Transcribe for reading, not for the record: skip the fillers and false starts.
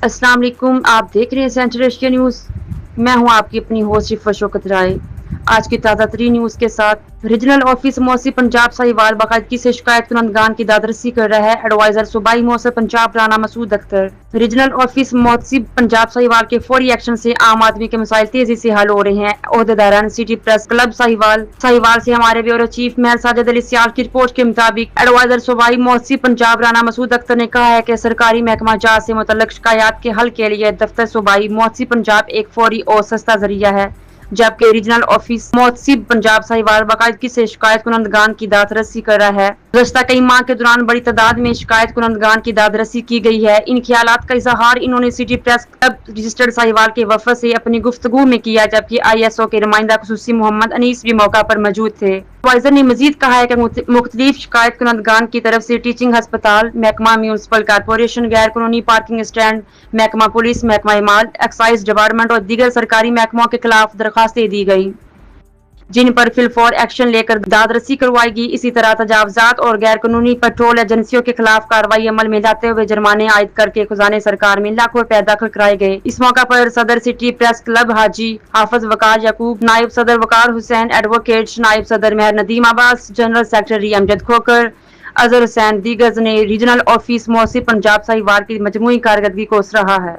अस्सलाम वालेकुम। आप देख रहे हैं सेंट्रल एशिया न्यूज़। मैं हूं आपकी अपनी होस्ट शिफा शौकत राय। आज की ताज़ा तरीन न्यूज़ के साथ रीजनल ऑफिस मौसी पंजाब साहिवाल बाकायदगी से शिकायत कुनंदगान की दादरसी कर रहा है। एडवाइजर सूबाई मौसर पंजाब राना मसूद अख्तर। रीजनल ऑफिस मौसी पंजाब साहिवाल के फौरी एक्शन से आम आदमी के मसाइल तेजी से हल हो रहे हैं। ओहदेदारान सिटी प्रेस क्लब साहिवाल से हमारे bureau chief mayor Sajid Ali Sial की रिपोर्ट के मुताबिक एडवाइजर सूबाई मौसी पंजाब राना मसूद अख्तर ने कहा है कि सरकारी महकमा जात से मुतल्लिक शिकायत के हल के लिए दफ्तर सूबाई मौसी पंजाब एक फौरी और सस्ता जरिया है, जबकि रीजनल ऑफिस मौसी पंजाब साहिवाल बाकायदगी से शिकायत कुनंदगान की दादरसी कर रहा है। गुज़श्ता कई माह के दौरान बड़ी तादाद में शिकायत कुनंदगान की दादरसी की गई है। इन ख्यालात का इजहार इन्होंने city press club registered Sahiwal के वफद से अपनी गुफ्तगू में किया, जबकि ISO के नुमाइंदा खुसूसी मोहम्मद अनीस भी मौका पर मौजूद थे। एडवाइजर ने मजीद कहा है कि मुख्तलिफ शिकायत कुनंदगान की तरफ से टीचिंग हस्पताल, महकमा म्यूनसिपल कॉरपोरेशन, गैर कानूनी पार्किंग स्टैंड, महकमा पुलिस, महकमा माल, एक्साइज डिपार्टमेंट और दीगर सरकारी महकमों के खिलाफ दरखास्तें दी गई, जिन पर फिलफौर एक्शन लेकर दादरसी करवाएगी। इसी तरह तजावजात और गैर कानूनी पेट्रोल एजेंसियों के खिलाफ कार्रवाई अमल में लाते हुए जुर्माने आयद करके खजाने सरकार में लाखों रुपए दाखिल कराए गए। इस मौका पर सदर सिटी प्रेस क्लब हाजी हाफिज वकार याकूब, नायब सदर वकार हुसैन, एडवोकेट नायब सदर मेहर नदीम अब्बास, जनरल सेक्रेटरी अमजद खोकर, अजहर हुसैन दीगर ने रीजनल ऑफिस मौसी पंजाब साहिवाल की मजमूई कारकर्दगी को सराहा है।